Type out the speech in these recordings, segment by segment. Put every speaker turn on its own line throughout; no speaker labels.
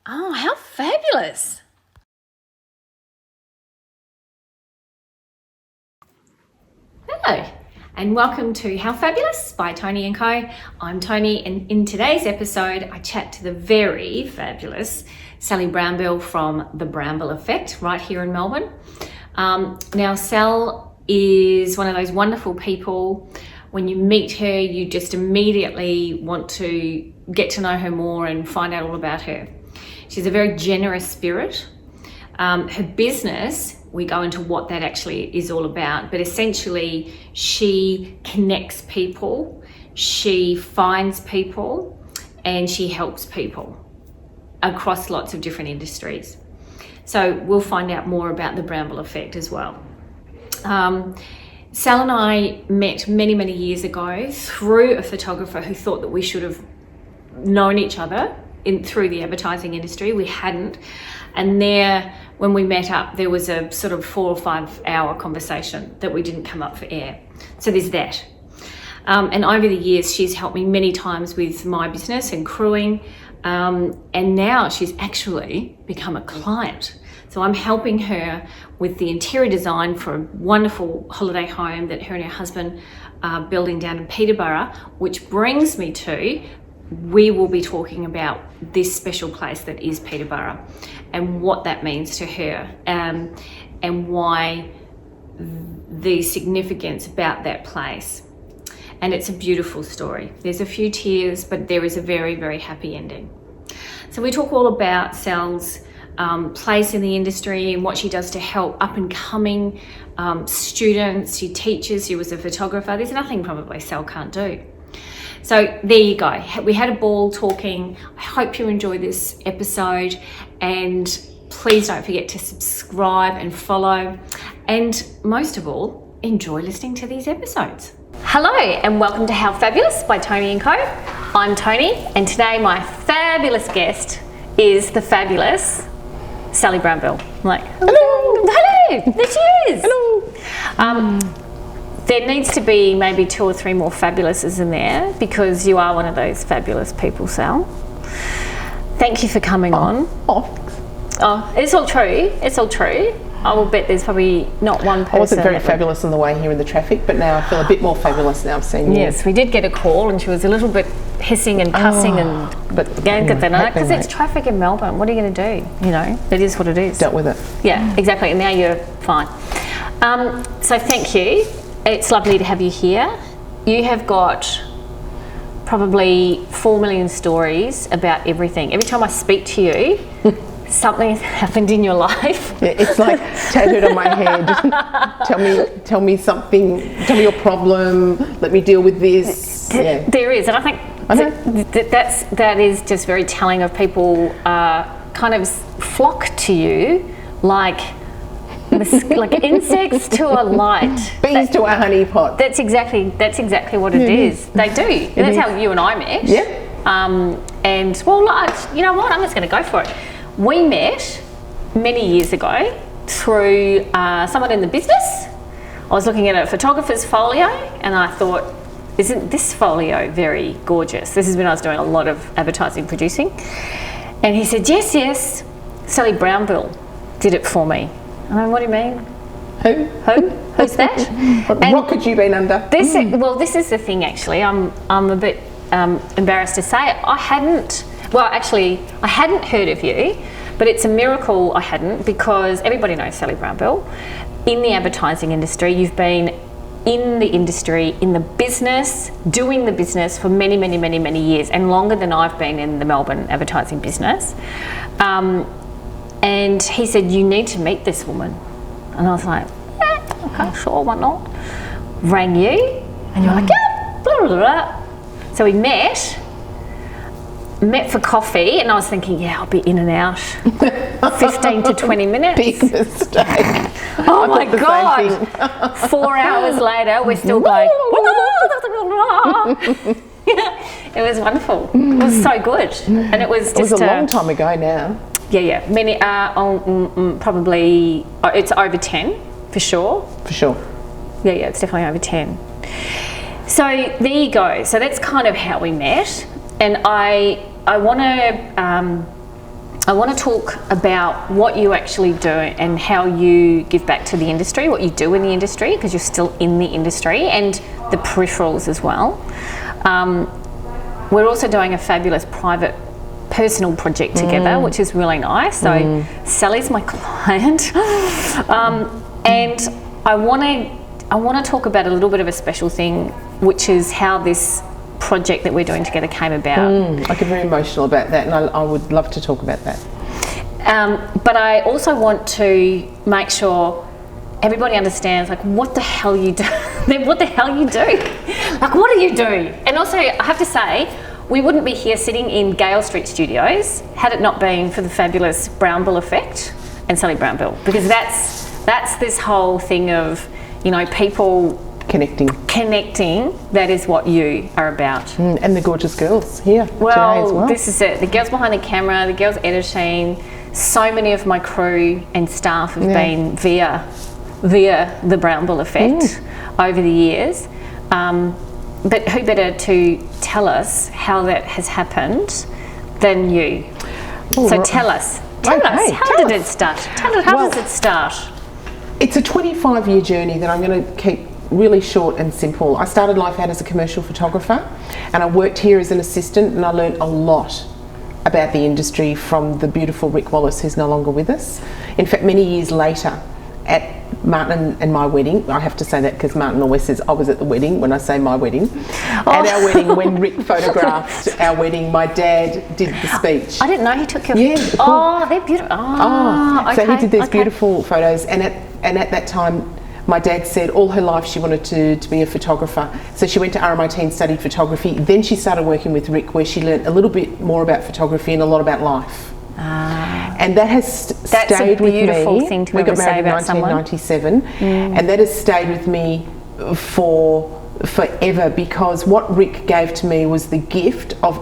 Oh, how fabulous. Hello, and welcome to How Fabulous by Toni and Co. I'm Toni, and in today's episode, I chat to the very fabulous Sally Brownbill from the Brownbill Effect right here in Melbourne. Now, Sal is one of those wonderful people. When you meet her, you just immediately want to get to know her more and find out all about her. She's a very generous spirit. Her business, we go into what that actually is all about, but essentially she connects people, she finds people, and she helps people across lots of different industries. So we'll find out more about the Brownbill Effect as well. Sal and I met many years ago through a photographer who thought that we should have known each other through the advertising industry. We hadn't. And there, when we met up, there was a sort of 4 or 5 hour conversation that we didn't come up for air. So there's that. And over the years, she's helped me many times with my business and crewing. And now she's actually become a client. So I'm helping her with the interior design for a wonderful holiday home that her and her husband are building down in Peterborough, which brings me to, we will be talking about this special place that is Peterborough and what that means to her, and why the significance about that place. And it's a beautiful story. There's a few tears, but there is a very happy ending. So we talk all about Sal's place in the industry and what she does to help up and coming students. She teaches, she was a photographer. There's nothing probably Sal can't do. So there you go. We had a ball talking. I hope you enjoy this episode, and please don't forget to subscribe and follow, and most of all, enjoy listening to these episodes. Hello and welcome to How Fabulous by Toni and Co. I'm Toni, and today my fabulous guest is the fabulous Sally Brownbill. Hello, there she is. Hello. There needs to be maybe 2 or 3 more fabulouses in there, because you are one of those fabulous people, Sal. Thank you for coming on. Oh, it's all true. It's all true. I will bet there's probably not one person.
I wasn't very fabulous on the way here in the traffic, but now I feel a bit more fabulous now I've seen you.
Yes, we did get a call and she was a little bit hissing and cussing because it's traffic in Melbourne. What are you going to do? You know, it is what it is.
Dealt with it.
Yeah, exactly. And now you're fine. So thank you. It's lovely to have you here. You have got probably 4 million stories about everything. Every time I speak to you, something has happened in your life.
Yeah, it's like tattooed on my head. Tell me something. Tell me your problem. Let me deal with this. Yeah.
There is, and I think that is just very telling of people kind of flock to you like insects to a light.
Bees to a honey pot.
That's exactly what it is. They do. That's how you and I met.
Yeah.
And well, you know what? I'm just going to go for it. We met many years ago through someone in the business. I was looking at a photographer's folio and I thought, isn't this folio very gorgeous? This is when I was doing a lot of advertising producing. And he said, yes, Sally Brownbill did it for me. And I went, what do you mean? Who? Hadn't that?
What could you been under?
This is the thing actually. I'm a bit embarrassed to say it. I hadn't heard of you, but it's a miracle I hadn't, because everybody knows Sally Brownbill. In the advertising industry, you've been in the industry, in the business, doing the business for many years, and longer than I've been in the Melbourne advertising business. And he said, you need to meet this woman. And I was like, okay, sure, why not? Rang you, and you're like, yeah, blah, blah, blah. So we met for coffee, and I was thinking, yeah, I'll be in and out 15 to 20 minutes.
Big mistake.
Oh my God. 4 hours later, we're still going, it was wonderful. It was so good. And it was just
a long time ago now.
Yeah. Many, probably, it's over 10 for sure.
For sure.
Yeah, it's definitely over 10. So there you go. So that's kind of how we met. And I want to I want to talk about what you actually do and how you give back to the industry, what you do in the industry, because you're still in the industry, and the peripherals as well. We're also doing a fabulous private personal project together, which is really nice. So Sally's my client, and I want to talk about a little bit of a special thing, which is how this project that we're doing together came about.
I get very emotional about that, and I would love to talk about that.
But I also want to make sure everybody understands, like, what the hell you do. What the hell you do? Like, what do you do? And also, I have to say, we wouldn't be here sitting in Gale Street Studios had it not been for the fabulous Brownbill Effect and Sally Brownbill, because that's this whole thing of, you know, people connecting. That is what you are about.
And the gorgeous girls here today as well.
This is it. The girls behind the camera, the girls editing. So many of my crew and staff have been via the Brownbill Effect over the years. But who better to tell us how that has happened than you? So tell us. How did it start? How does it start?
It's a 25-year journey that I'm going to keep really short and simple. I started life out as a commercial photographer, and I worked here as an assistant, and I learned a lot about the industry from the beautiful Rick Wallace, who's no longer with us. In fact, many years later, at Martin and my wedding, I have to say that because Martin always says I was at the wedding when I say my wedding. At our wedding, when Rick photographed our wedding, my dad did the speech.
I didn't know he took your...
Yeah.
Oh, they're beautiful.
So he did these beautiful photos, and at that time, my dad said all her life she wanted to be a photographer. So she went to RMIT and studied photography. Then she started working with Rick, where she learned a little bit more about photography and a lot about life. And that has stayed with me.
That's a beautiful thing to ever say about someone.
We got married in 1997, and that has stayed with me forever, because what Rick gave to me was the gift of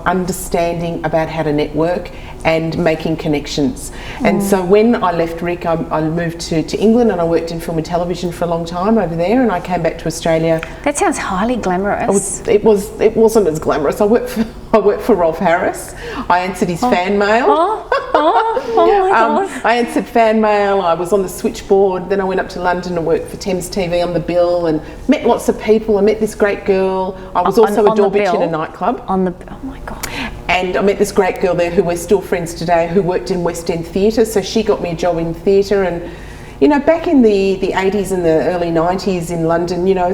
understanding about how to network and making connections. And so when I left Rick, I moved to England, and I worked in film and television for a long time over there, and I came back to Australia.
That sounds highly glamorous.
It wasn't as glamorous. I worked for Rolf Harris. I answered his fan mail.
Oh my God.
I answered fan mail. I was on the switchboard. Then I went up to London and worked for Thames TV on the bill, and met lots of people. I met this great girl. I was also a door bitch in a nightclub.
Oh my God.
And I met this great girl there who we're still friends today, who worked in West End Theatre. So she got me a job in theatre. And, you know, back in the 80s and the early 90s in London, you know,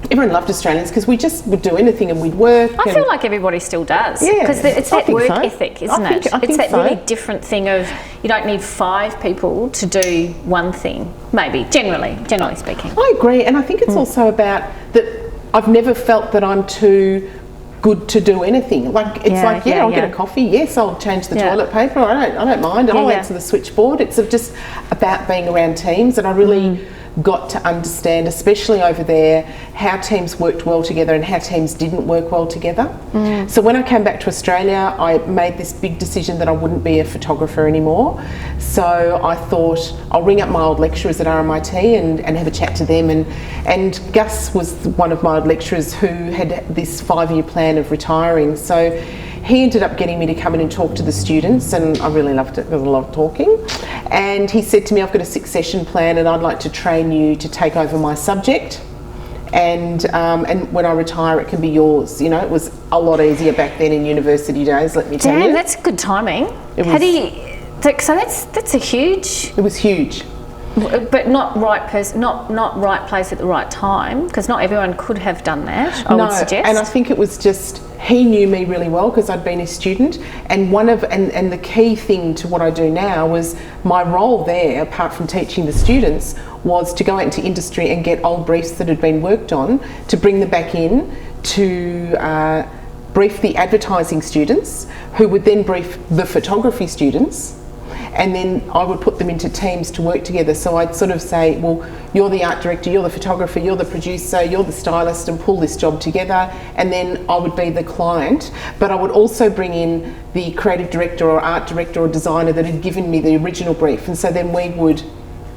everyone loved Australians because we just would do anything and we'd work.
I feel like everybody still does.
Yeah,
because it's that work ethic, isn't it? It's that
so.
Really different thing of, you don't need 5 people to do one thing, maybe, generally speaking.
I agree, and I think it's also about that I've never felt that I'm too good to do anything. Like, it's I'll get a coffee, yes, I'll change the toilet paper, I don't mind, I'll answer the switchboard. It's just about being around teams, and I really got to understand, especially over there, how teams worked well together and how teams didn't work well together. So when I came back to Australia, I made this big decision that I wouldn't be a photographer anymore. So I thought I'll ring up my old lecturers at RMIT and have a chat to them. And Gus was one of my old lecturers who had this 5-year plan of retiring. So he ended up getting me to come in and talk to the students, and I really loved it because I love talking. And he said to me, I've got a succession plan and I'd like to train you to take over my subject. And when I retire, it can be yours. You know, it was a lot easier back then in university days, let me tell you.
Damn, that's good timing. So that's a huge...
It was huge.
But not right person, not right place at the right time, because not everyone could have done that, I would suggest.
And I think it was just, he knew me really well because I'd been his student, and the key thing to what I do now was my role there, apart from teaching the students, was to go out into industry and get old briefs that had been worked on, to bring them back in, to brief the advertising students, who would then brief the photography students, and then I would put them into teams to work together. So I'd sort of say, well, you're the art director, you're the photographer, you're the producer, you're the stylist, and pull this job together. And then I would be the client, but I would also bring in the creative director or art director or designer that had given me the original brief. And so then we would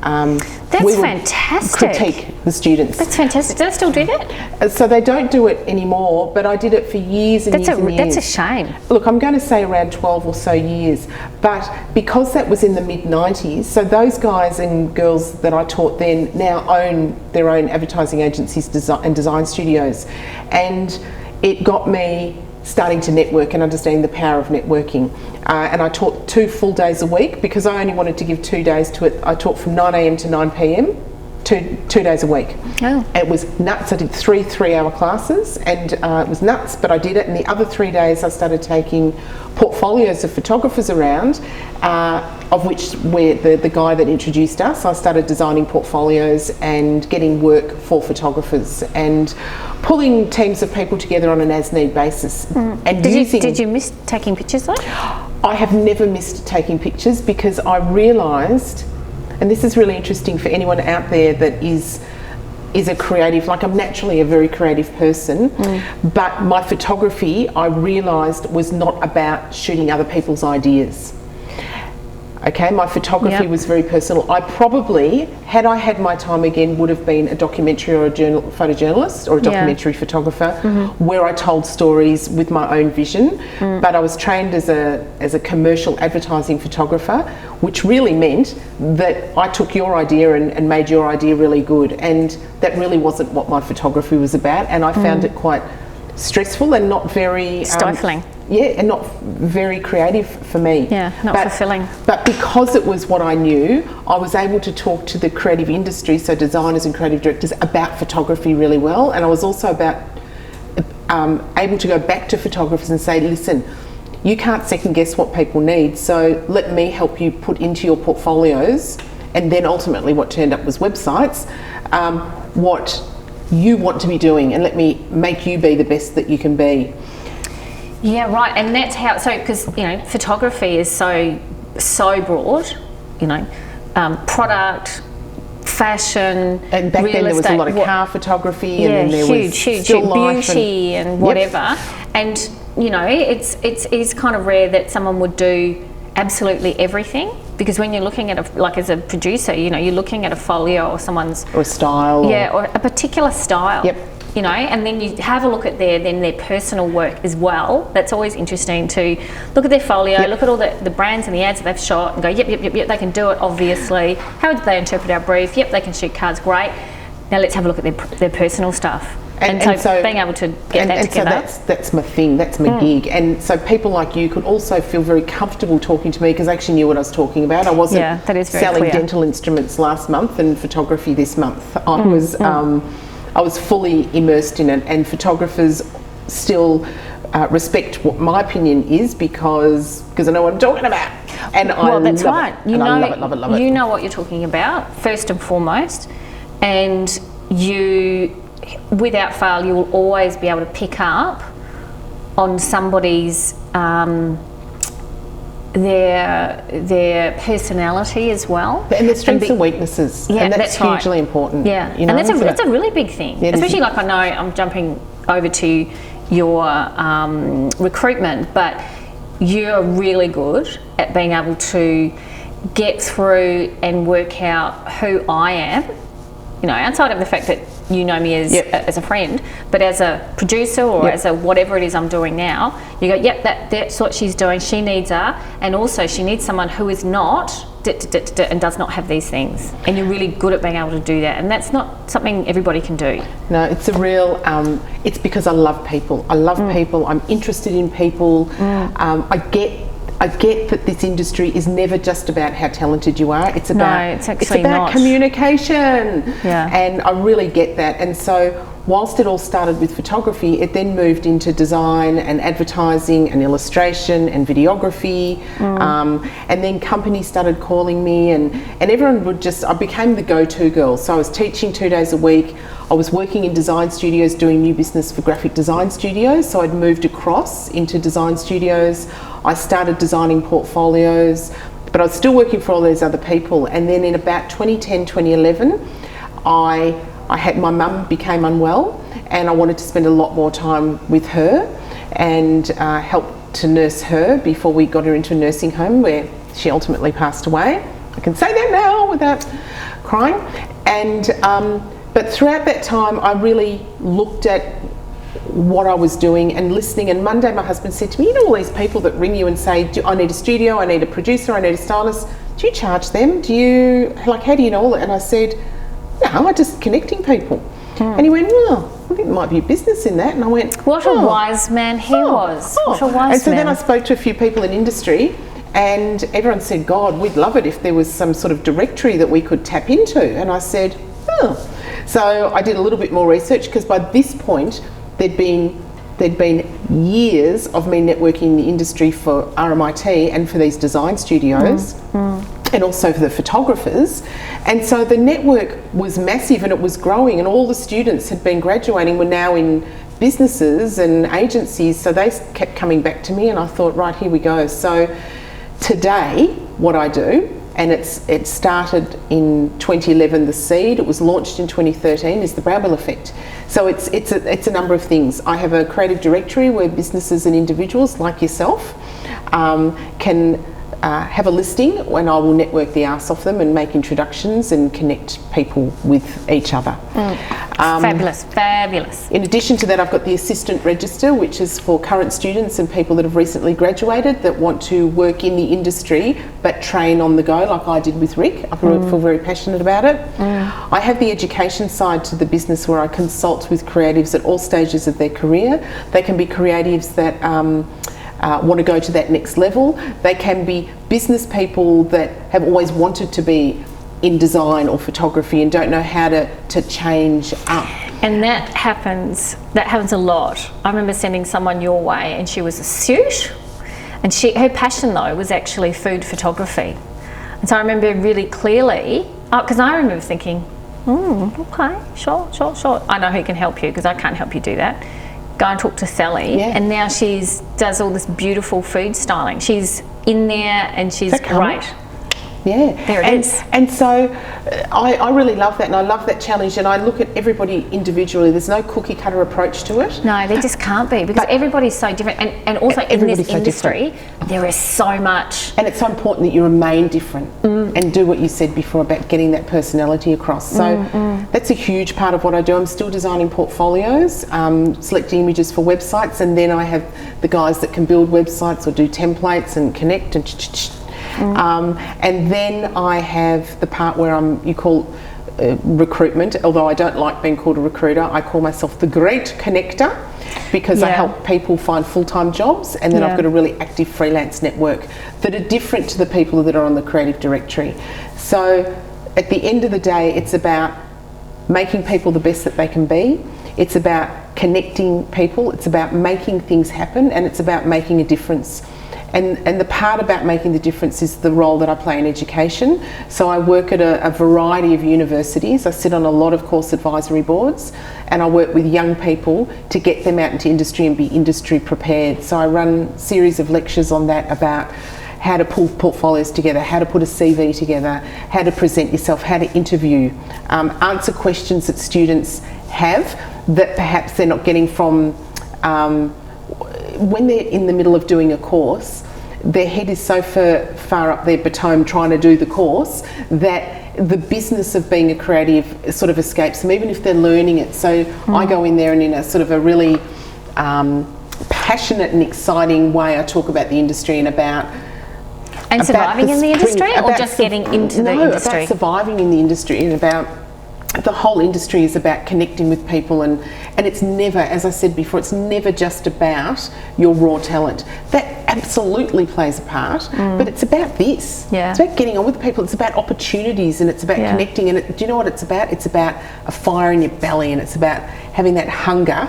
That's fantastic.
Critique the students.
That's fantastic. Do they still do that?
So they don't do it anymore, but I did it for years and years and years.
That's a shame.
Look, I'm going to say around 12 or so years, but because that was in the mid-90s, so those guys and girls that I taught then now own their own advertising agencies and design studios, and it got me starting to network and understanding the power of networking. And I taught 2 full days a week because I only wanted to give 2 days to it. I taught from 9 a.m. to 9 p.m. Two days a week.
Oh.
It was nuts. I did 3 3-hour classes, and it was nuts, but I did it. And the other 3 days I started taking portfolios of photographers around, of which the guy that introduced us, I started designing portfolios and getting work for photographers and pulling teams of people together on an as-need basis. And
did you miss taking pictures though?
I have never missed taking pictures because I realised, and this is really interesting for anyone out there that is a creative, like I'm naturally a very creative person, but my photography, I realised, was not about shooting other people's ideas. Okay, my photography was very personal. I probably, had I had my time again, would have been a documentary or a photojournalist or a documentary photographer, where I told stories with my own vision. But I was trained as a commercial advertising photographer, which really meant that I took your idea and made your idea really good. And that really wasn't what my photography was about. And I found it quite stressful and not very
stifling.
And not very creative for me.
Yeah, not fulfilling.
But because it was what I knew, I was able to talk to the creative industry, so designers and creative directors, about photography really well. And I was also able to go back to photographers and say, listen, you can't second guess what people need, so let me help you put into your portfolios, and then ultimately what turned up was websites, what you want to be doing, and let me make you be the best that you can be.
Yeah, right, and that's how. So, because photography is so broad, product, fashion,
and back
real
then there was
estate,
a lot of car photography, and then there was
huge
still life
beauty and whatever. And it's kind of rare that someone would do absolutely everything, because when you're looking at as a producer, you're looking at a folio or someone's
or a style,
or a particular style.
Yep.
And then you have a look at their personal work as well. That's always interesting to look at their folio, look at all the brands and the ads that they've shot and go, yep, they can do it, obviously. How did they interpret our brief? Yep, they can shoot cards, great. Now let's have a look at their personal stuff. And so being able to get that together.
So that's my thing, that's my gig. And so people like you could also feel very comfortable talking to me because I actually knew what I was talking about. I wasn't
that is very
selling
clear.
Dental instruments last month and photography this month. I was fully immersed in it, and photographers still respect what my opinion is because I know what I'm talking about. And
that's right.
I love it.
You know what you're talking about, first and foremost, and you, without fail, you will always be able to pick up on somebody's their personality as well,
and their strengths and weaknesses, and that's hugely important.
And that's a really big thing, especially like I know I'm jumping over to your recruitment, but you're really good at being able to get through and work out who I am, outside of the fact that you know me as a friend, but as a producer or as a whatever it is I'm doing now, you go, that's what she's doing, she needs her, and also she needs someone who is not and does not have these things, and you're really good at being able to do that, and that's not something everybody can do.
No, it's a real, it's because I love people. People, I'm interested in people. I get that this industry is never just about how talented you are. It's about communication. And I really get that. And so whilst it all started with photography, it then moved into design and advertising and illustration and videography. And then companies started calling me, and everyone would I became the go-to girl. So I was teaching 2 days a week. I was working in design studios doing new business for graphic design studios. So I'd moved across into design studios. I started designing portfolios, but I was still working for all those other people. And then in about 2010, 2011, my mum became unwell, and I wanted to spend a lot more time with her and help to nurse her before we got her into a nursing home where she ultimately passed away. I can say that now without... crying. And but throughout that time, I really looked at what I was doing and listening. And Monday, my husband said to me, you know, all these people that ring you and say, I need a studio, I need a producer, I need a stylist. Do you charge them? Do you, like, how do you know all that? And I said, no, I'm just connecting people. And he went, well, I think there might be a business in that. And I went,
what a wise man he was. What a wise man.
And so then I spoke to a few people in industry, and everyone said, God, we'd love it if there was some sort of directory that we could tap into. And I said, oh. So I did a little bit more research, because by this point there'd been years of me networking in the industry for RMIT and for these design studios. And also for the photographers. And so the network was massive, and it was growing, and all the students had been graduating were now in businesses and agencies, so they kept coming back to me, and I thought, right, here we go. So today what I do, and it started in 2011, the seed, it was launched in 2013, is the Brownbill Effect. So it's a number of things. I have a creative directory where businesses and individuals like yourself can have a listing, when I will network the arse off them and make introductions and connect people with each other.
Fabulous, fabulous.
In addition to that, I've got the assistant register, which is for current students and people that have recently graduated that want to work in the industry but train on the go, like I did with Rick. I feel very passionate about it. I have the education side to the business, where I consult with creatives at all stages of their career. They can be creatives that want to go to that next level. They can be business people that have always wanted to be in design or photography and don't know how to change up.
And that happens a lot. I remember sending someone your way, and she was a suit, and her passion though was actually food photography. And so I remember really clearly, because I remember thinking, okay, sure. I know who can help you, because I can't help you do that. Go and talk to Sally, and now does all this beautiful food styling. She's in there, and she's great.
Yeah,
there it is.
And so I really love that, and I love that challenge, and I look at everybody individually. There's no cookie cutter approach to it.
No, there just can't be, because everybody's so different, and also in this industry there is so much.
And it's so important that you remain different and do what you said before about getting that personality across. So that's a huge part of what I do. I'm still designing portfolios, selecting images for websites, and then I have the guys that can build websites or do templates and connect and then I have the part where you call recruitment, although I don't like being called a recruiter. I call myself the great connector, because I help people find full-time jobs, and then I've got a really active freelance network that are different to the people that are on the creative directory. So at the end of the day, it's about making people the best that they can be. It's about connecting people, it's about making things happen, and it's about making a difference. And the part about making the difference is the role that I play in education. So I work at a variety of universities. I sit on a lot of course advisory boards, and I work with young people to get them out into industry and be industry prepared. So I run a series of lectures on that, about how to pull portfolios together, how to put a CV together, how to present yourself, how to interview, answer questions that students have that perhaps they're not getting from when they're in the middle of doing a course. Their head is so far up their baton trying to do the course that the business of being a creative sort of escapes them, even if they're learning it. So I go in there, and in a sort of a really passionate and exciting way, I talk about the industry and about
surviving in the industry, or just getting into the industry?
About surviving in the industry, and about the whole industry is about connecting with people, and it's never, as I said before, it's never just about your raw talent. That absolutely plays a part, but it's about this. It's about getting on with people. It's about opportunities, and it's about connecting. And do you know what it's about? It's about a fire in your belly, and it's about having that hunger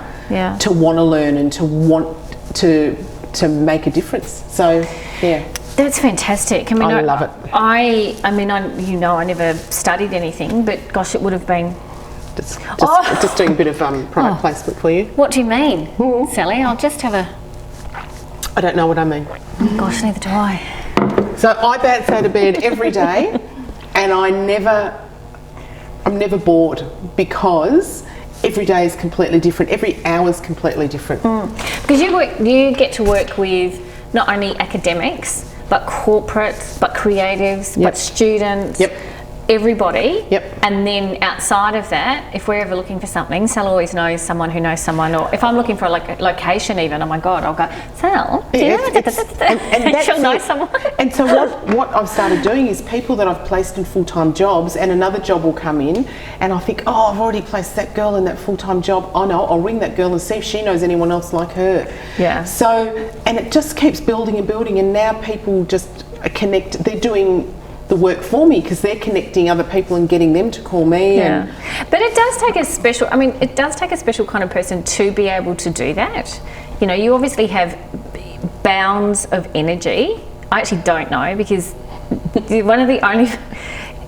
to want to learn and to want to make a difference. So,
That's fantastic. I mean,
I love it.
I mean, I never studied anything, but gosh, it would have been.
Just doing a bit of product placement for you.
What do you mean, Sally? I'll just have a.
I don't know what I mean.
Oh gosh, neither do I.
So I bounce out of bed every day, and I'm never bored, because every day is completely different. Every hour is completely different.
Because you get to work with not only academics, but corporates, but creatives, but students. everybody.
Yep.
And then outside of that, if we're ever looking for something, Sal always knows someone who knows someone, or if I'm looking for a location even, oh my God, I'll go, Sal, do you know? And she'll know someone.
And so what I've started doing is people that I've placed in full-time jobs, and another job will come in, and I think, oh, I've already placed that girl in that full-time job. I know, I'll ring that girl and see if she knows anyone else like her.
Yeah.
So, and it just keeps building and building, and now people just connect. They're doing the work for me because they're connecting other people and getting them to call me.
Yeah. But it does take a special, it does take a special kind of person to be able to do that. You know, you obviously have bounds of energy. I actually don't know, because one of the only,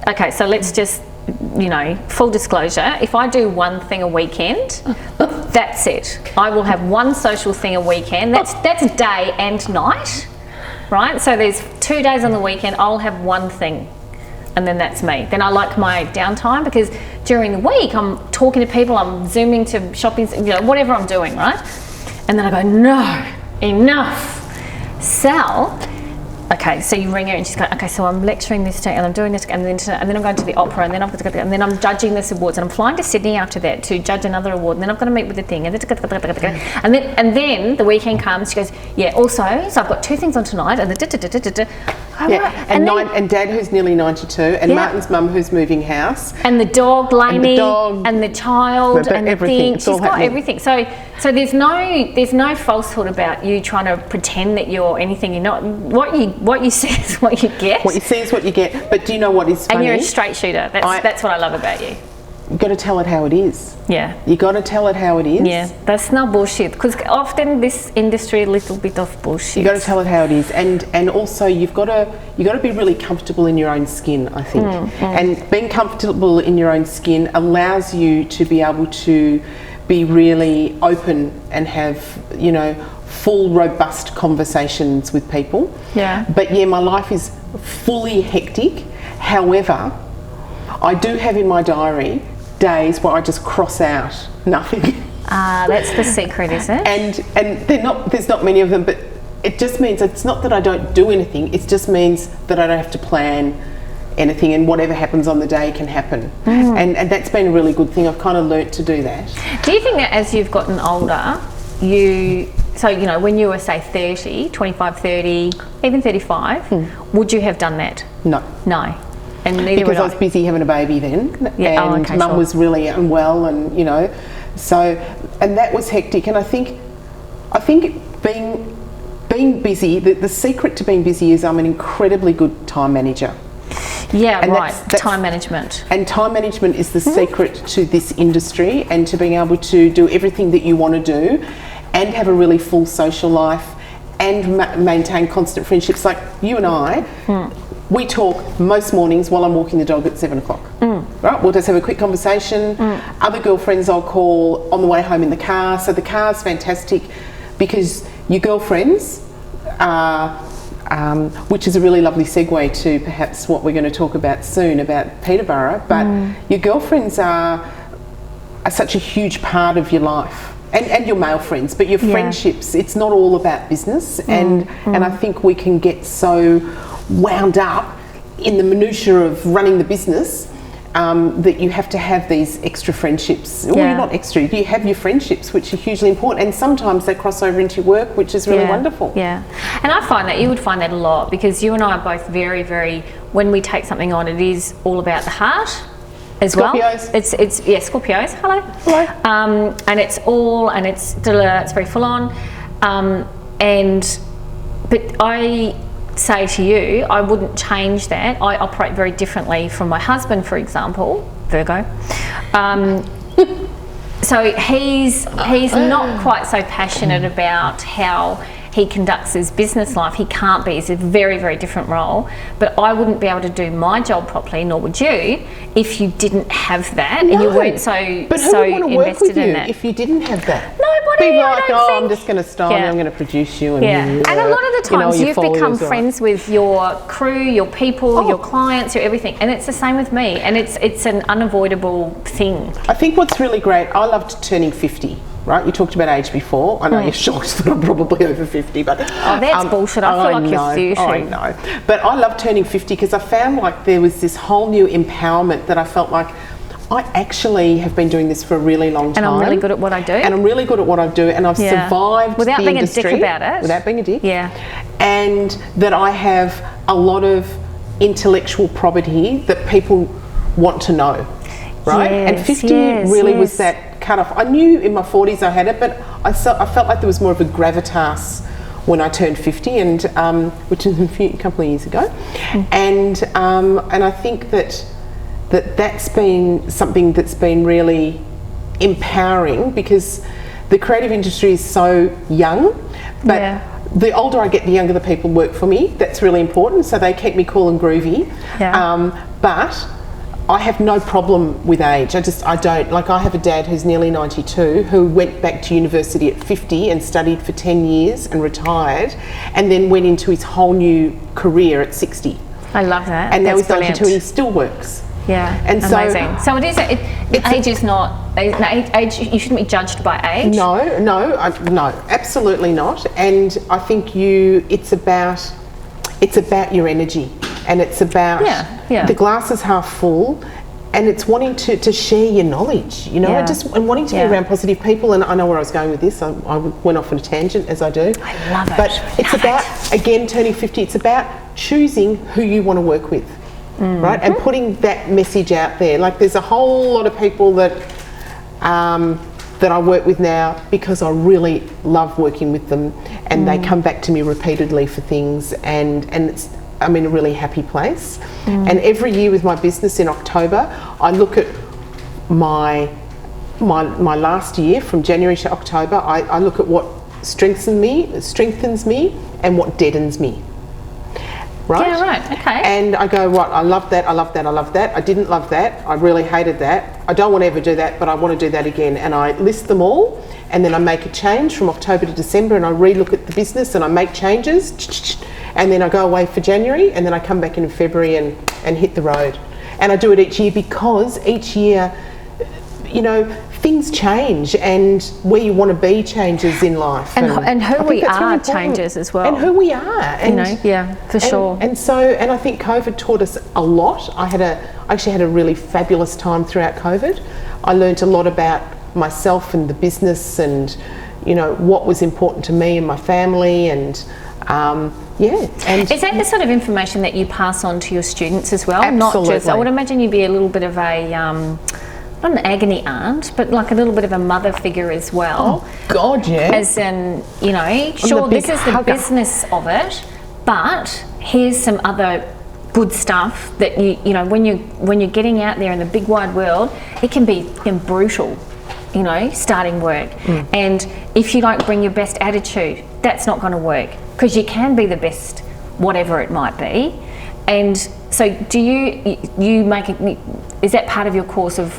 okay, so let's just, you know, full disclosure, if I do one thing a weekend, that's it. I will have one social thing a weekend. That's day and night, right? So there's 2 days on the weekend, I'll have one thing, and then that's me. Then I like my downtime, because during the week I'm talking to people, I'm zooming to shopping, you know, whatever I'm doing, right? And then I go, no, enough. Sal, okay, so you ring her and she's going, okay, so I'm lecturing this day and I'm doing this, and then I'm going to the opera, and then I've got to go, and then I'm judging this awards, and I'm flying to Sydney after that to judge another award, and then I've got to meet with the thing, and then the weekend comes, she goes, yeah, also, so I've got 2 things on tonight, and
and Dad, who's nearly 92, and Martin's mum, who's moving house,
and the dog Lainey, and the child, and the thing. She's got everything. So there's no falsehood about you trying to pretend that you're anything you're not. What you see is what you get.
What you see is what you get. But do you know what is funny?
And you're a straight shooter. That's what I love about you.
You've got to tell it how it is.
Yeah.
You got to tell it how it is.
Yeah, that's not bullshit, because often this industry, a little bit of bullshit.
You got to tell it how it is, and also you've got to be really comfortable in your own skin, I think. And being comfortable in your own skin allows you to be able to be really open and have, you know, full, robust conversations with people.
Yeah.
But yeah, my life is fully hectic. However, I do have in my diary days where I just cross out nothing.
That's the secret, is it?
And there's not many of them, but it just means it's not that I don't do anything, it just means that I don't have to plan anything, and whatever happens on the day can happen. And that's been a really good thing. I've kind of learnt to do that.
Do you think that as you've gotten older, so, you know, when you were, say, 30, 25, 30, even 35, would you have done that?
No.
No. And neither
because I was busy having a baby then,
yeah.
and Mum was really unwell, and, you know, so, and that was hectic. And I think being busy, the secret to being busy is I'm an incredibly good time manager.
Yeah,
and
right.
that's
time management.
And time management is the secret to this industry, and to being able to do everything that you want to do, and have a really full social life, and maintain constant friendships. Like you and I, we talk most mornings while I'm walking the dog at 7 o'clock. Right, we'll just have a quick conversation. Other girlfriends I'll call on the way home in the car. So the car's fantastic, because your girlfriends are, which is a really lovely segue to perhaps what we're going to talk about soon about Peterborough, but your girlfriends are such a huge part of your life. And your male friends, but your friendships, it's not all about business. And I think we can get so wound up in the minutiae of running the business that you have to have these extra friendships. Well, you're not extra, you have your friendships, which are hugely important, and sometimes they cross over into your work, which is really wonderful.
Yeah, and I find that you would find that a lot, because you and I are both very, very, when we take something on, it is all about the heart as
Scorpios.
well. It's Scorpios. Hello.
Hello.
And it's very full on. But I say to you, I wouldn't change that. I operate very differently from my husband, for example, Virgo. So he's not quite so passionate about how he conducts his business life. He can't be. It's a very, very different role. But I wouldn't be able to do my job properly, nor would you, if you didn't have that and you weren't so invested in that.
But who would want to work with you if you didn't have that?
Nobody.
People are like, I'm just going to style you, I'm going to produce you. And
and a lot of the times you've become
followers,
friends with your crew, your people, your clients, your everything. And it's the same with me. And it's an unavoidable thing.
I think what's really great, I loved turning 50. right? You talked about age before. I know you're shocked that I'm probably over 50, but...
Oh, that's bullshit. I feel like you're 30.
I know. But I love turning 50 because I found like there was this whole new empowerment that I felt like I actually have been doing this for a really long time.
And I'm really good at what I do.
And I've survived
without
the
being
industry.
a dick about it.
Without being a dick.
Yeah.
And that I have a lot of intellectual property that people want to know, right? And 50 really was that cut off. I knew in my 40s I had it, but I felt like there was more of a gravitas when I turned 50, and which is a couple of years ago. And I think that's been something that's been really empowering, because the creative industry is so young, but the older I get, the younger the people work for me. That's really important, so they keep me cool and groovy. But I have no problem with age. I don't. Like, I have a dad who's nearly 92 who went back to university at 50 and studied for 10 years and retired, and then went into his whole new career at 60.
I love that.
And now he's 92 and he still works.
Yeah,
and
amazing. So it is. Age is not. Age. You shouldn't be judged by age.
No, absolutely not. And I think it's about your energy, and it's about the glass is half full, and it's wanting to share your knowledge. You know, and wanting to be around positive people. And I know where I was going with this. I went off on a tangent, as I do.
I love it.
But it's about again turning 50. It's about choosing who you want to work with. Right, and putting that message out there. Like, there's a whole lot of people that I work with now because I really love working with them, and they come back to me repeatedly for things, and I'm in a really happy place. And every year with my business in October, I look at my last year from January to October. I look at what strengthens me, and what deadens me. Right?
Yeah, right, okay.
And I go, right, I love that, I didn't love that, I really hated that, I don't want to ever do that, but I want to do that again. And I list them all, and then I make a change from October to December, and I re-look at the business and I make changes, and then I go away for January, and then I come back in February and hit the road. And I do it each year because each year, you know, things change, and where you want to be changes in life,
and who we are changes as well,
and who we are, and
for sure.
And I think COVID taught us a lot. I actually had a really fabulous time throughout COVID. I learned a lot about myself and the business, and you know, what was important to me and my family, and and
is that the sort of information that you pass on to your students as well?
Absolutely.
Not just, I would imagine you'd be a little bit of a not an agony aunt, but like a little bit of a mother figure as well.
Oh God, yeah.
As in, you know, sure, this is the business of it, but here's some other good stuff that you know, when you're getting out there in the big wide world, it can be brutal, you know, starting work. And if you don't bring your best attitude, that's not going to work, because you can be the best, whatever it might be. And so, do you make it? Is that part of your course of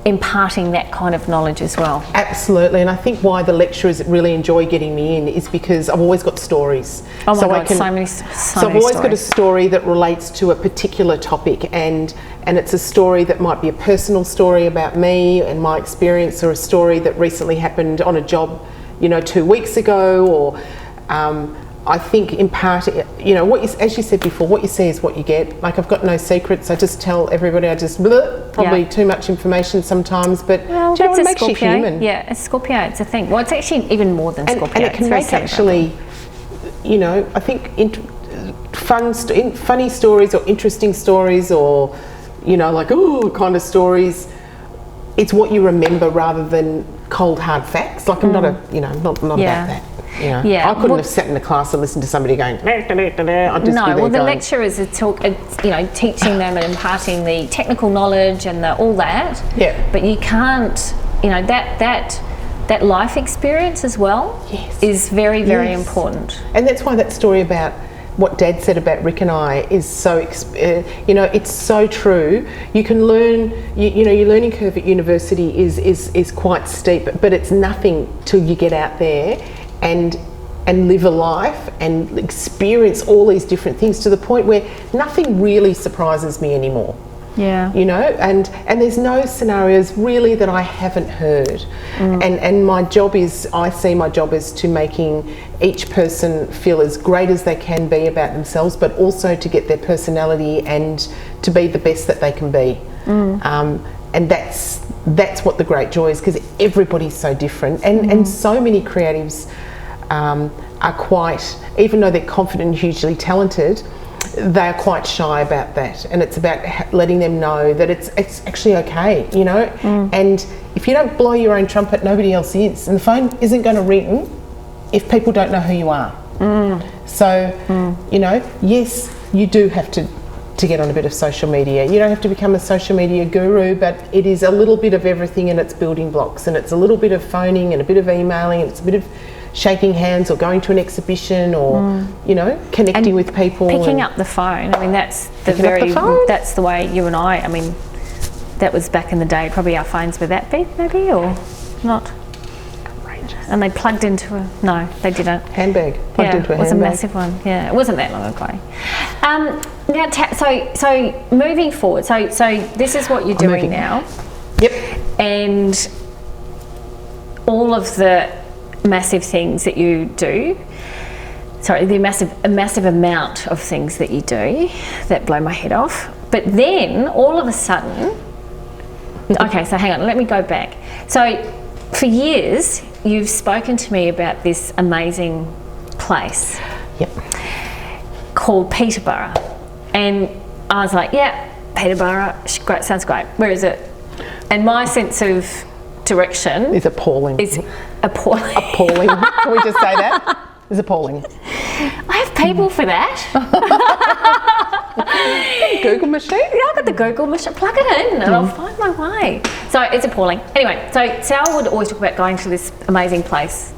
imparting that kind of knowledge as well?
Absolutely, and I think why the lecturers really enjoy getting me in is because I've always got stories.
Oh my God, so many
I've always got a story that relates to a particular topic, and it's a story that might be a personal story about me and my experience, or a story that recently happened on a job, you know, 2 weeks ago, or I think in part, you know, as you said before, what you see is what you get. Like, I've got no secrets. I just tell everybody. I just probably too much information sometimes, but
well,
do you know what makes
Scorpio.
you human?
Yeah, a Scorpio. It's a thing. Well, it's actually even more than Scorpio.
And it can make actually, you know, I think funny stories or interesting stories, or you know, like kind of stories. It's what you remember rather than cold hard facts. Like, I'm not about that. You know, I couldn't have sat in a class and listened to somebody going.
The lecturers are teaching them and imparting the technical knowledge and all that. Yeah. But you can't, you know, that life experience as well. Yes. Is very, very important.
And that's why that story about what Dad said about Rick and I is so, you know, it's so true. You can learn, you know, your learning curve at university is quite steep, but it's nothing till you get out there and live a life and experience all these different things, to the point where nothing really surprises me anymore.
Yeah.
You know, and there's no scenarios really that I haven't heard. And my job is, I see my job as to making each person feel as great as they can be about themselves, but also to get their personality and to be the best that they can be. And that's what the great joy is, because everybody's so different, and so many creatives are quite, even though they're confident and hugely talented, they are quite shy about that, and it's about letting them know that it's actually okay, you know. And if you don't blow your own trumpet, nobody else is, and the phone isn't going to ring if people don't know who you are. So you know, yes, you do have to get on a bit of social media. You don't have to become a social media guru, but it is a little bit of everything, and it's building blocks, and it's a little bit of phoning and a bit of emailing, and it's a bit of shaking hands or going to an exhibition or you know, connecting with people,
picking up the phone. I mean, that's that's the way you and I mean, that was back in the day. Probably our phones were that big, maybe, or not. And they plugged into no, they didn't.
Handbag. Plugged into a handbag.
It was a massive one. Yeah, it wasn't that long ago. Now, so moving forward, so this is what you're doing now.
Yep.
And all of the massive things that you do. Sorry, a massive amount of things that you do that blow my head off. But then all of a sudden, okay, so hang on, let me go back. So for years, you've spoken to me about this amazing place called Peterborough. And I was like, yeah, Peterborough, great, sounds great. Where is it? And my sense of direction
is appalling. Appalling. Can we just say that? It's appalling.
I have people for that.
Google machine?
Yeah, I've got the Google machine. Plug it in and I'll find my way. So it's appalling. Anyway, so Sal would always talk about going to this amazing place,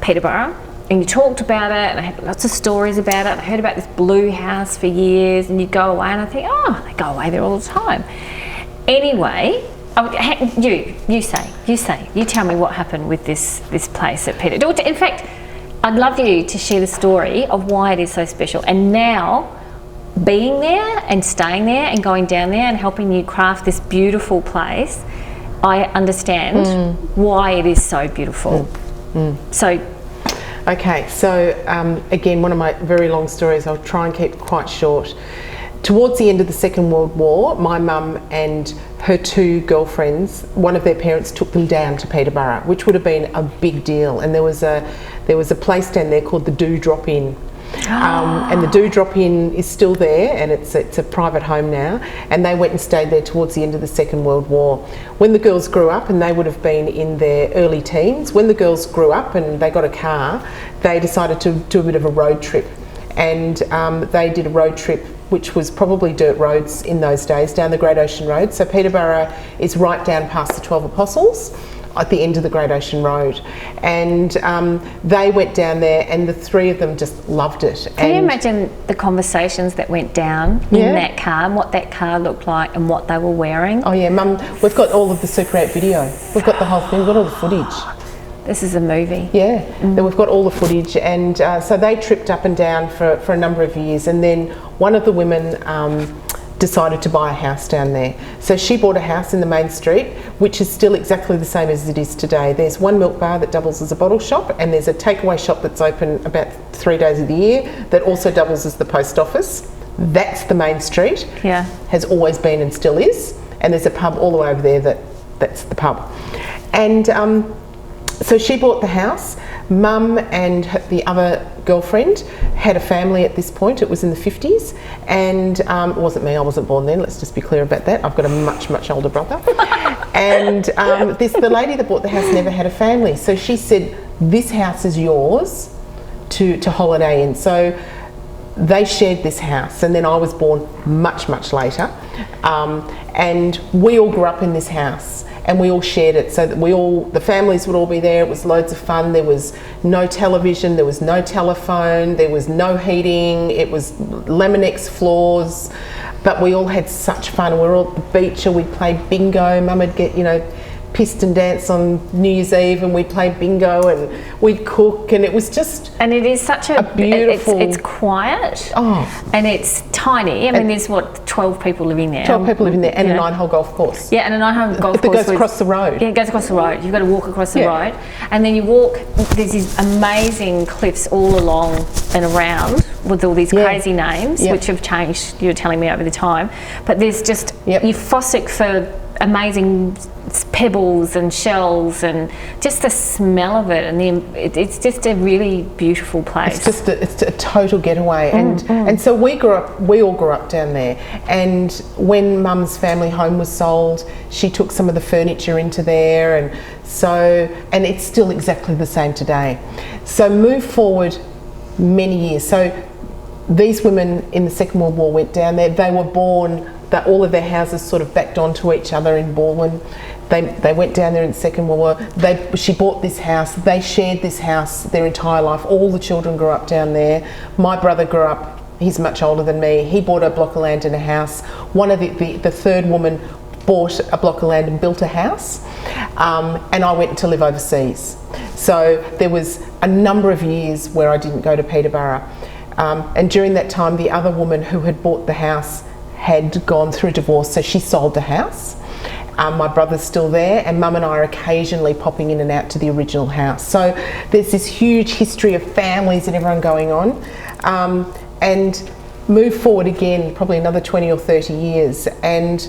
Peterborough, and you talked about it, and I had lots of stories about it, and I heard about this blue house for years, and you go away, and I think, oh, they go away there all the time. Anyway, you tell me what happened with this place at Peterborough. In fact, I'd love you to share the story of why it is so special, and now being there and staying there and going down there and helping you craft this beautiful place, I understand why it is so beautiful. So
okay, so again, one of my very long stories, I'll try and keep it quite short. Towards the end of the Second World War, my mum and her two girlfriends, one of their parents took them down to Peterborough, which would have been a big deal. And there was a place down there called the Do Drop Inn. And the Do Drop Inn is still there, and it's a private home now, and they went and stayed there towards the end of the Second World War. When the girls grew up, and they would have been in their early teens, when the girls grew up and they got a car, they decided to do a bit of a road trip, and they did a road trip which was probably dirt roads in those days, down the Great Ocean Road. So Peterborough is right down past the 12 Apostles at the end of the Great Ocean Road, and they went down there, and the three of them just loved it.
Can you imagine the conversations that went down in that car, and what that car looked like, and what they were wearing?
Oh yeah, Mum, we've got all of the Super 8 video. We've got the whole thing, we've got all the footage.
This is a movie.
Yeah, then we've got all the footage, and so they tripped up and down for a number of years, and then one of the women decided to buy a house down there. So she bought a house in the main street, which is still exactly the same as it is today. There's one milk bar that doubles as a bottle shop, and there's a takeaway shop that's open about 3 days of the year that also doubles as the post office. That's the main street.
Yeah.
Has always been and still is. And there's a pub all the way over there that's the pub. And so she bought the house. Mum and the other girlfriend had a family at this point. It was in the 50s, and it wasn't me, I wasn't born then, let's just be clear about that. I've got a much, much older brother. And the lady that bought the house never had a family, so she said, this house is yours to holiday in. So they shared this house, and then I was born much, much later, and we all grew up in this house, and we all shared it, so that the families would all be there. It was loads of fun. There was no television, there was no telephone, there was no heating, it was Laminex floors, but we all had such fun. We were all at the beach, or we'd play bingo. Mum would get, piston dance on New Year's Eve, and we'd play bingo, and we'd cook, and it was just...
And it is such a
beautiful...
It's quiet. And it's tiny. I mean, there's, 12 people living there.
12 people living there, and a 9-hole golf course.
Yeah, and a 9-hole golf course.
That goes across the road.
Yeah, it goes across the road. You've got to walk across the road. And then you walk, there's these amazing cliffs all along and around with all these crazy names, which have changed, you were telling me, over the time. But there's just, you fossick for amazing pebbles and shells, and just the smell of it, and it's just a really beautiful place.
It's a total getaway, and so we all grew up down there. And when Mum's family home was sold, she took some of the furniture into there, and it's still exactly the same today. So move forward many years. So these women in the Second World War went down there. They were born, that all of their houses sort of backed onto each other in Baldwin. They went down there in the Second World War. She bought this house. They shared this house their entire life. All the children grew up down there. My brother grew up, he's much older than me. He bought a block of land and a house. One of the third woman bought a block of land and built a house. And I went to live overseas. So there was a number of years where I didn't go to Peterborough. And during that time, the other woman who had bought the house had gone through divorce, so she sold the house. My brother's still there, and Mum and I are occasionally popping in and out to the original house. So there's this huge history of families and everyone going on. And move forward again, probably another 20 or 30 years, and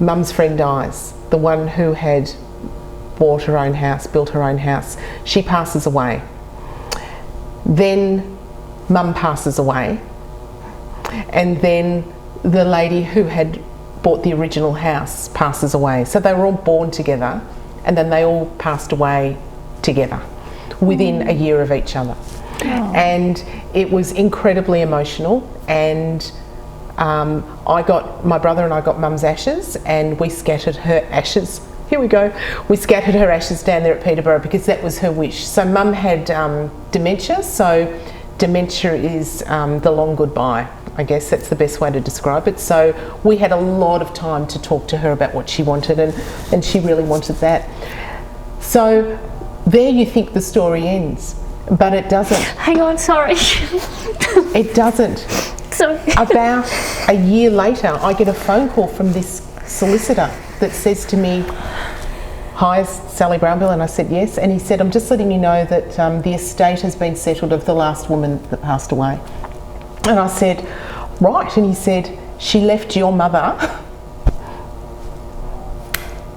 Mum's friend dies, the one who had bought her own house, built her own house. She passes away. Then Mum passes away. And then the lady who had bought the original house passes away. So they were all born together, and then they all passed away together within a year of each other. And it was incredibly emotional, and my brother and I got Mum's ashes, and we scattered her ashes. Here we go. We scattered her ashes down there at Peterborough because that was her wish. So Mum had dementia, so dementia is the long goodbye. I guess that's the best way to describe it. So we had a lot of time to talk to her about what she wanted, and she really wanted that. So there you think the story ends, but it doesn't. Hang on, sorry. It doesn't. Sorry. About a year later, I get a phone call from this solicitor that says to me, "Hi, Sally Brownbill," and I said yes, and he said, "I'm just letting you know that the estate has been settled of the last woman that passed away." And I said, "Right," and he said, "She left your mother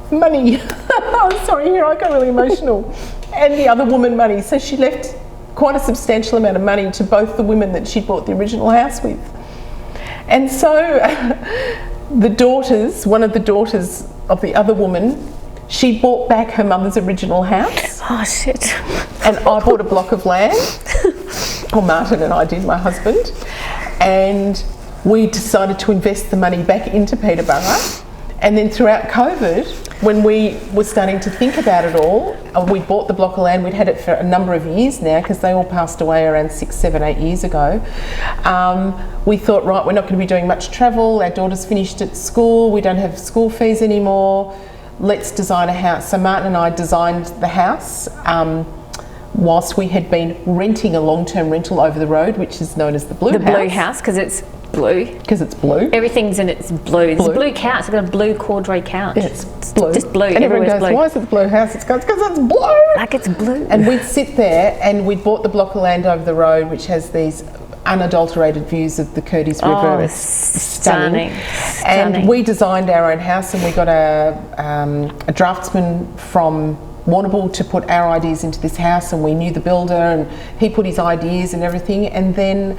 money." I'm sorry, here I got really emotional. And the other woman money. So she left quite a substantial amount of money to both the women that she bought the original house with. And so one of the daughters of the other woman, she bought back her mother's original house. Oh shit. And I bought a block of land. Or Martin and I did, my husband. And we decided to invest the money back into Peterborough. And then throughout COVID, when we were starting to think about it all, we bought the block of land. We'd had it for a number of years now because they all passed away around 6, 7, 8 years ago. We thought, right, we're not going to be doing much travel. Our daughter's finished at school. We don't have school fees anymore. Let's design a house. So Martin and I designed the house whilst we had been renting a long-term rental over the road, which is known as the Blue House. The Blue House, because it's blue. Because it's blue. Everything's in its blue. It's a blue couch. It's got a blue corduroy couch. Yeah, it's blue. Just blue. And everyone goes, blue. Why is it the Blue House? It's because it's blue. Like it's blue. And we'd sit there and we'd bought the block of land over the road, which has these unadulterated views of the Curtis River. Oh, it's stunning. And we designed our own house, and we got a draftsman from Warrnambool to put our ideas into this house, and we knew the builder, and he put his ideas and everything. And then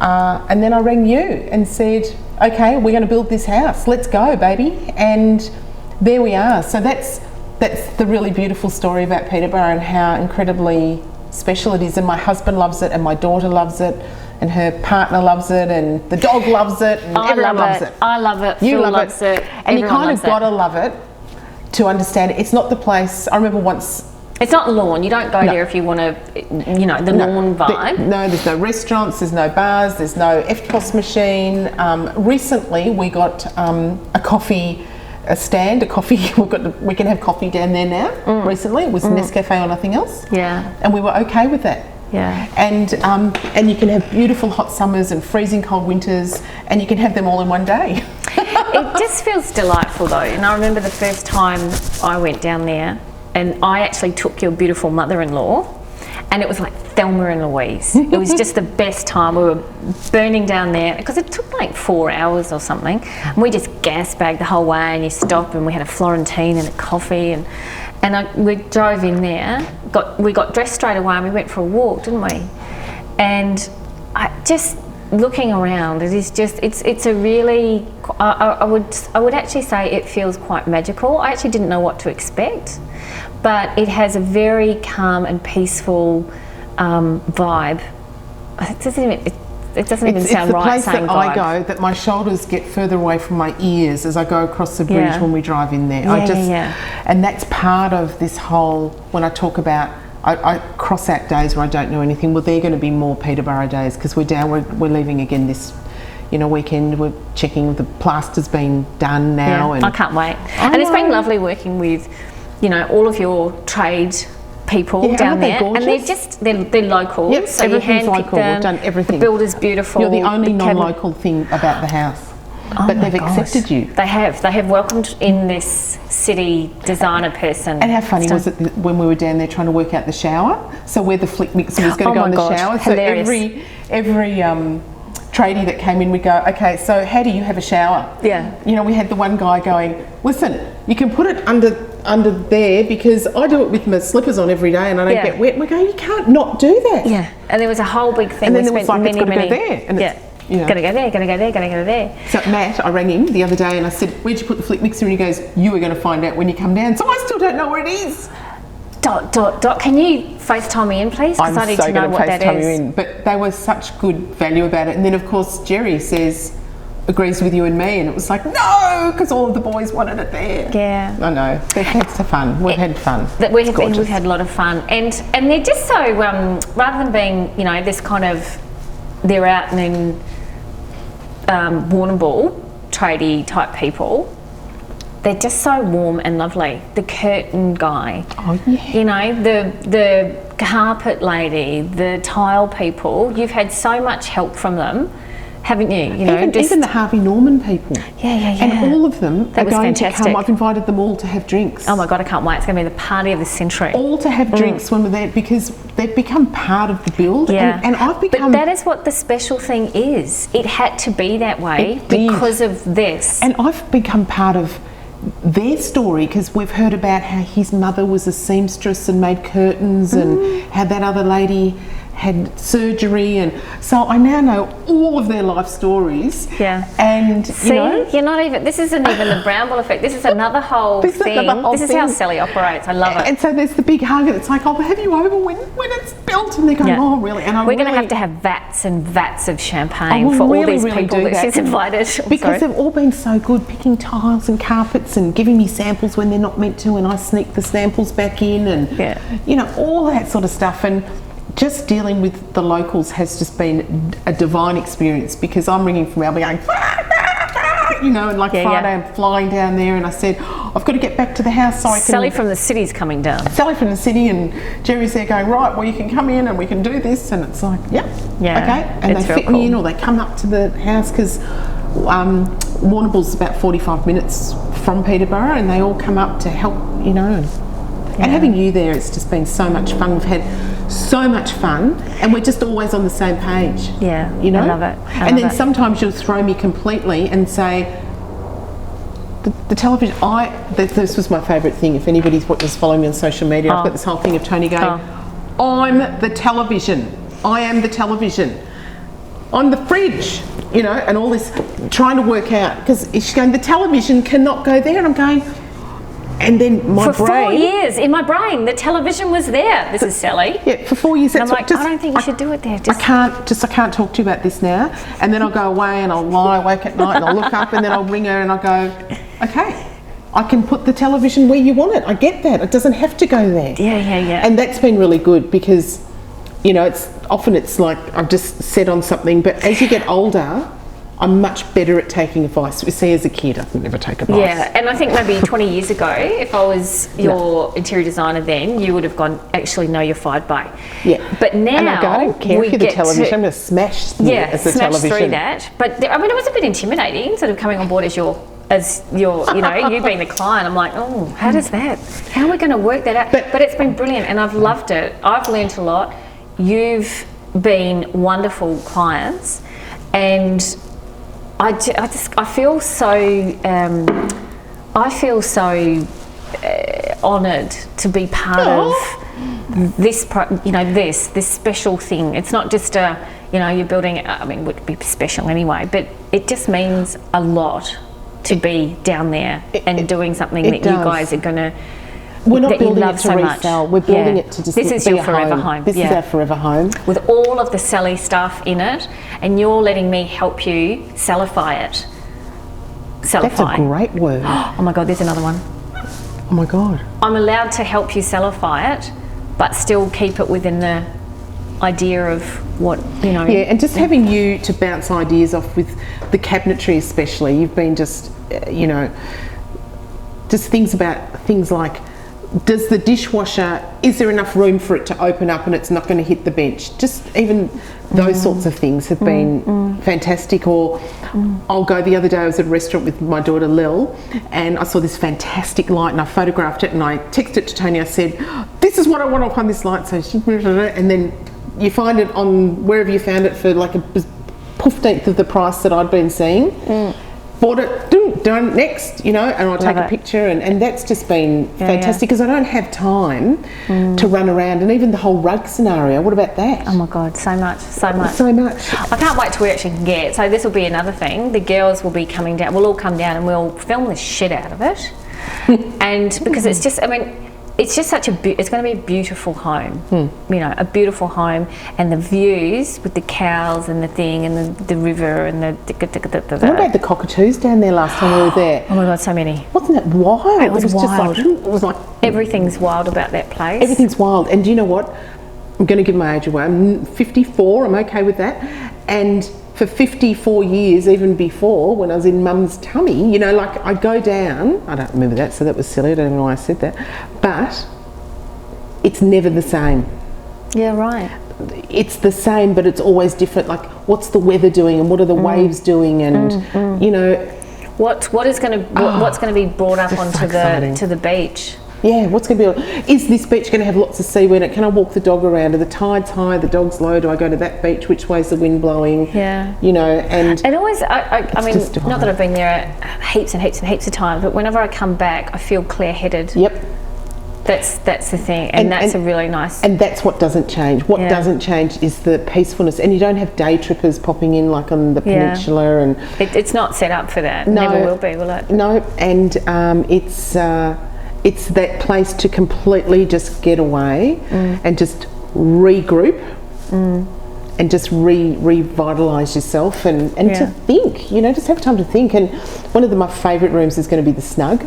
I rang you and said, "Okay, we're going to build this house. Let's go, baby." And there we are. So that's the really beautiful story about Peterborough and how incredibly special it is. And my husband loves it, and my daughter loves it, and her partner loves it, and the dog loves it, and everyone loves it. I love it. You love it. And you kind of got to love it to understand it. It's not the place. I remember once. It's not lawn. You don't go there if you want to, the lawn vibe. There's no restaurants, there's no bars, there's no EFTPOS machine. Recently we got a coffee a stand, a coffee. We can have coffee down there now. Recently, it was Nescafe or nothing else.
Yeah.
And we were okay with that.
Yeah.
And you can have beautiful hot summers and freezing cold winters, and you can have them all in one day.
It just feels delightful though. And I remember the first time I went down there, and I actually took your beautiful mother-in-law, and it was like Thelma and Louise. It was just the best time. We were burning down there because it took like 4 hours or something. And we just gas bagged the whole way, and you stop, and we had a Florentine and a coffee, and we drove in there. We got dressed straight away, and we went for a walk, didn't we? And I just looking around, it is just it's a really I would actually say it feels quite magical. I actually didn't know what to expect, but it has a very calm and peaceful vibe. It doesn't even sound right saying vibe. It's the place that I go that my shoulders get further away from my ears as I go across the bridge when we drive in there. And that's part of this whole, when I talk about, I cross out days where I don't know anything. Well, they're going to be more Peterborough days because we're leaving again this weekend. We're checking the plaster's been done now. And I can't wait. And it's been lovely working with, all of your trade people down there, gorgeous? And they're local.
Yep,
so
everything's local. We've done everything.
The builder's beautiful.
You're the only non-local thing about the house. But they've accepted you.
They have welcomed in this city designer person.
And how funny was it when we were down there trying to work out the shower? So where the flick mixer was going to go in the shower.
Hilarious.
So every tradie that came in, we go, okay, so how do you have a shower?
Yeah.
We had the one guy going, listen, you can put it under there because I do it with my slippers on every day and I don't get wet. And we go, you can't not do that.
Yeah. And there was a whole big thing.
And then it was like, it's got to go there. And
Gotta go there, gotta go there, gotta go there.
So Matt, I rang him the other day and I said, where'd you put the flick mixer? And he goes, you were going to find out when you come down. So I still don't know where it is. ...
Can you FaceTime me in, please? Because I need to know what that is. I'm so going to FaceTime you in. But
they were such good value about it. And then, of course, Jerry agrees with you and me. And it was like, no, because all of the boys wanted it there.
Yeah.
I know. They've had some fun. We've had fun.
We've had a lot of fun. And they're just so, rather than being, this kind of, they're out and in Warrnambool tradie type people, they're just so warm and lovely. The curtain guy, the carpet lady, the tile people. You've had so much help from them, haven't you?
Even the Harvey Norman people.
Yeah.
And all of them are going
fantastic.
to come. I've invited them all to have drinks.
Oh my God, I can't wait. It's going to be the party of the century.
All to have drinks when we're there because they've become part of the build.
Yeah.
And I've become...
But that is what the special thing is. It had to be that way because of this.
And I've become part of their story because we've heard about how his mother was a seamstress and made curtains and how that other lady had surgery, and so I now know all of their life stories.
Yeah.
And
you're not even. This isn't even the Brownbill Effect. This is another whole thing. This is how Sally operates. I love it.
And so there's the big hug, and it's like, oh, have you over when it's built? And they're going, oh, really? And
we're going to have vats and vats of champagne for all these people that she's invited.
Because they've all been so good picking tiles and carpets and giving me samples when they're not meant to, and I sneak the samples back in, and all that sort of stuff. And just dealing with the locals has just been a divine experience because I'm ringing from Albion going, and like Friday I'm flying down there, and I said, I've got to get back to the house so I can...
Sally from the city's coming down.
Sally from the city, and Jerry's there going, right, well, you can come in and we can do this, and it's like, okay. And they fit me in, or they come up to the house because Warrnambool's about 45 minutes from Peterborough, and they all come up to help, And having you there, it's just been so much fun. We've had so much fun, and we're just always on the same page.
Yeah, I love it.
And then sometimes you'll throw me completely and say, the television, this was my favourite thing. If anybody's following me on social media, I've got this whole thing of Toni going, I'm the television. I am the television. I'm the fridge, and all this, trying to work out, because she's going, the television cannot go there, and I'm going, and then my brain...
For 4 years, in my brain, the television was there. This is Sally.
Yeah, for 4 years.
And I'm like, I don't think you should do it there.
I can't talk to you about this now. And then I'll go away and I'll lie awake at night and I'll look up and then I'll ring her and I'll go, okay, I can put the television where you want it. I get that. It doesn't have to go there.
Yeah.
And that's been really good because, it's often like I've just said on something, but as you get older, I'm much better at taking advice. You see, as a kid, I could never take advice.
Yeah, and I think maybe 20 years ago, if I was your interior designer then, you would have gone, actually, no, you're fired by.
Yeah.
But now,
and I go, I don't care if you're the television, I'm going to smash the television.
Through that. But I mean, it was a bit intimidating, sort of coming on board as your you being the client. I'm like, oh, how does that? How are we going to work that out? But it's been brilliant, and I've loved it. I've learnt a lot. You've been wonderful clients, and I feel so honoured to be part of this this special thing. It's not just you're building. I mean, it would be special anyway, but it just means a lot to be down there and doing something that you guys are going to.
We're not building it to resell. We're building it to just
this is
be
your
a
forever home.
This is our forever home.
With all of the Sally stuff in it, and you're letting me help you sellify it.
That's a great word.
Oh my God, there's another one.
Oh my God.
I'm allowed to help you sellify it, but still keep it within the idea of what,
Yeah, and just having you to bounce ideas off with the cabinetry especially. You've been just, just things like, does the dishwasher, is there enough room for it to open up and it's not going to hit the bench? Just even those sorts of things have been fantastic. Or I'll go, the other day I was at a restaurant with my daughter Lil, and I saw this fantastic light and I photographed it and I texted it to Toni. I said, this is what I want on this light. So she, and then you find it on wherever you found it for like a 15th of the price that I'd been seeing. Bought it, done next, and I'll take a picture, and that's just been fantastic because I don't have time to run around, and even the whole rug scenario. What about that?
Oh my God, so much.
I
can't wait till we actually can get. So this will be another thing. The girls will be coming down. We'll all come down and we'll film the shit out of it, and because it's just, it's just such it's going to be a beautiful home, a beautiful home, and the views with the cows and the thing and the river and the.
What about the cockatoos down there last time we were there?
Oh my God, so many!
Wasn't that wild?
It was wild.
Just like, it was like
everything's wild about that place.
Everything's wild, and do you know what? I'm going to give my age away. I'm 54. I'm okay with that, and. For 54 years, even before, when I was in Mum's tummy, I go down, I don't remember that, so that was silly, I don't even know why I said that, but it's never the same.
Yeah, right.
It's the same, but it's always different. Like, what's the weather doing, and what are the waves doing, and,
What's going to be brought up onto to the beach?
Yeah, what's going to be? Is this beach going to have lots of seaweed in it? Can I walk the dog around? Are the tides high? The dog's low? Do I go to that beach? Which way's the wind blowing?
Yeah.
And
it always. I mean, not that I've been there heaps and heaps and heaps of times, but whenever I come back, I feel clear-headed.
Yep.
That's the thing, and that's a really nice.
And that's what doesn't change. What doesn't change is the peacefulness, and you don't have day trippers popping in like on the peninsula, and
it's not set up for that.
No,
never will be, will it?
No, and it's that place to completely just get away and just regroup and just revitalise yourself and to think, just have time to think. And one of my favourite rooms is going to be the snug.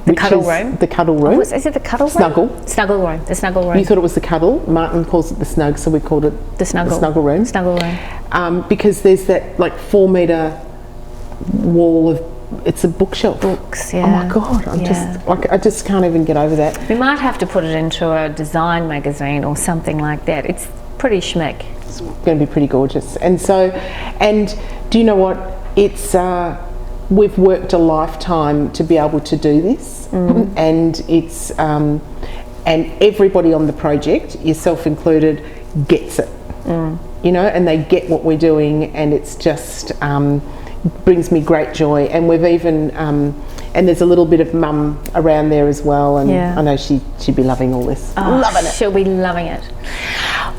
The cuddle room?
The cuddle room.
Oh, is it the cuddle room? Snuggle room. The snuggle room.
You thought it was the cuddle. Martin calls it the snug, so we called it
the snuggle
room.
Snuggle room.
Because there's that like 4 metre wall of, it's a bookshelf.
Books, yeah.
Oh my God, I just can't even get over that.
We might have to put it into a design magazine or something like that. It's pretty schmick.
It's going to be pretty gorgeous. And do you know what? It's we've worked a lifetime to be able to do this, and it's and everybody on the project, yourself included, gets it. And they get what we're doing, and it's just. Brings me great joy, and we've even and there's a little bit of Mum around there as well, and I know she'd be loving all this. Loving it.
She'll be loving it.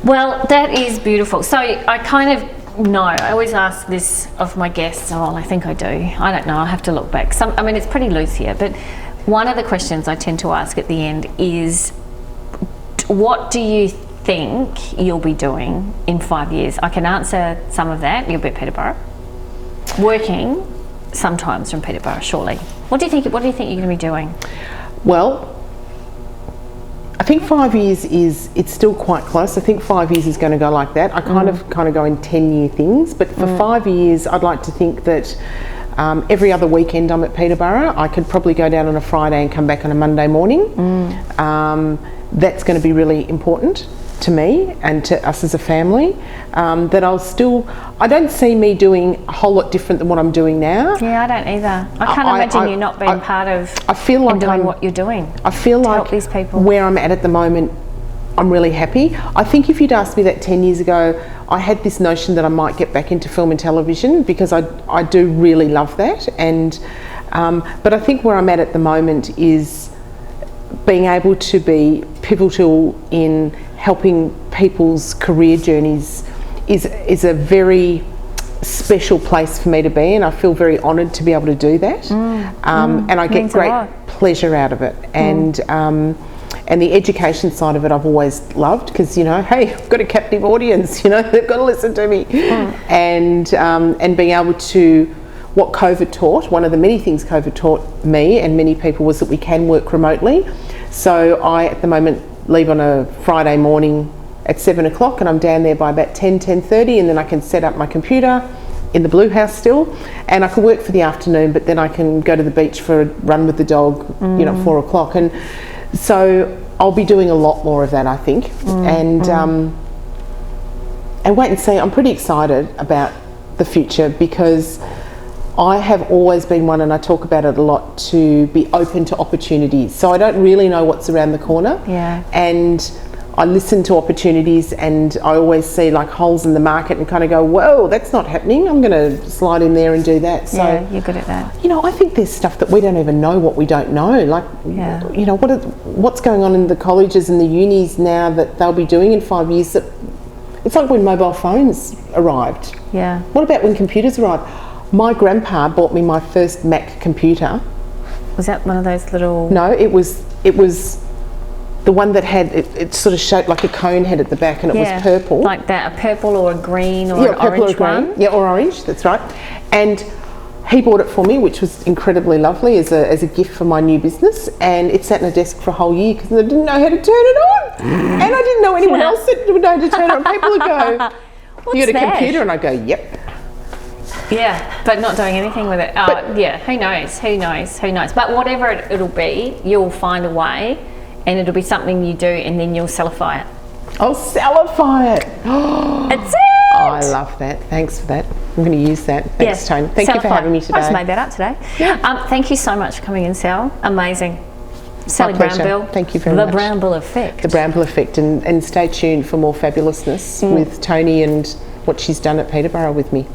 Well, that is beautiful. So I kind of know, I always ask this of my guests. Oh, I think I do. I don't know. I'll have to look back. It's pretty loose here, but one of the questions I tend to ask at the end is, what do you think you'll be doing in 5 years? I can answer some of that. You'll be at Peterborough. Working sometimes from Peterborough, surely. What do you think you're going to be doing?
Well, I think 5 years it's still quite close. I think 5 years is going to go like that. I kind of go in 10-year things, but for 5 years I'd like to think that every other weekend I'm at Peterborough. I could probably go down on a Friday and come back on a Monday morning. That's going to be really important to me and to us as a family. That I don't see me doing a whole lot different than what I'm doing now.
Yeah, I don't either. I can't imagine you not being part of and doing what you're doing.
I feel like
help these people.
Where I'm at the moment, I'm really happy. I think if you'd asked me that 10 years ago, I had this notion that I might get back into film and television because I do really love that. And but I think where I'm at the moment is being able to be pivotal in helping people's career journeys is a very special place for me to be, and I feel very honoured to be able to do that. And I get great pleasure out of it. And the education side of it I've always loved because, you know, hey, I've got a captive audience, you know, they've got to listen to me. And being able to, what COVID taught, one of the many things COVID taught me and many people was that we can work remotely. So I, at the moment, leave on a Friday morning at 7 o'clock and I'm down there by about 10:30, and then I can set up my computer in the Blue House still, and I can work for the afternoon, but then I can go to the beach for a run with the dog, you know, at 4 o'clock. And so I'll be doing a lot more of that, I think. And wait and see. I'm pretty excited about the future because I have always been one, and I talk about it a lot, to be open to opportunities. So I don't really know what's around the corner.
Yeah. And
I listen to opportunities, and I always see like holes in the market and kind of go, whoa, that's not happening. I'm going to slide in there and do that. So,
yeah, you're good at that.
You know, I think there's stuff that we don't even know what we don't know. Like, you know, what's going on in the colleges and the unis now that they'll be doing in 5 years. That it's like when mobile phones arrived.
Yeah.
What about when computers arrived? My grandpa bought me my first Mac computer.
Was that one of those little...
No, it was the one that had, it sort of shaped like a cone head at the back, and it was purple.
Like that, a purple or a green or an orange one.
Yeah, or orange, that's right. And he bought it for me, which was incredibly lovely as a gift for my new business, and it sat in a desk for a whole year because I didn't know how to turn it on. And I didn't know anyone else that would know how to turn it on. People would go, you got a computer? And I go, yep.
Yeah, but not doing anything with it. Yeah, who knows. But whatever it'll be, you'll find a way, and it'll be something you do, and then you'll sellify it.
I'll sellify it.
That's it.
I love that. Thanks for that. I'm going to use that. Thanks, Toni. Thank you for having me today.
I just made that up today. Yeah. Thank you so much for coming in, Sal. Amazing. Sally Brownbill.
Thank you very much.
The Brownbill Effect.
The Brownbill Effect. And stay tuned for more fabulousness with Toni and what she's done at Peterborough with me.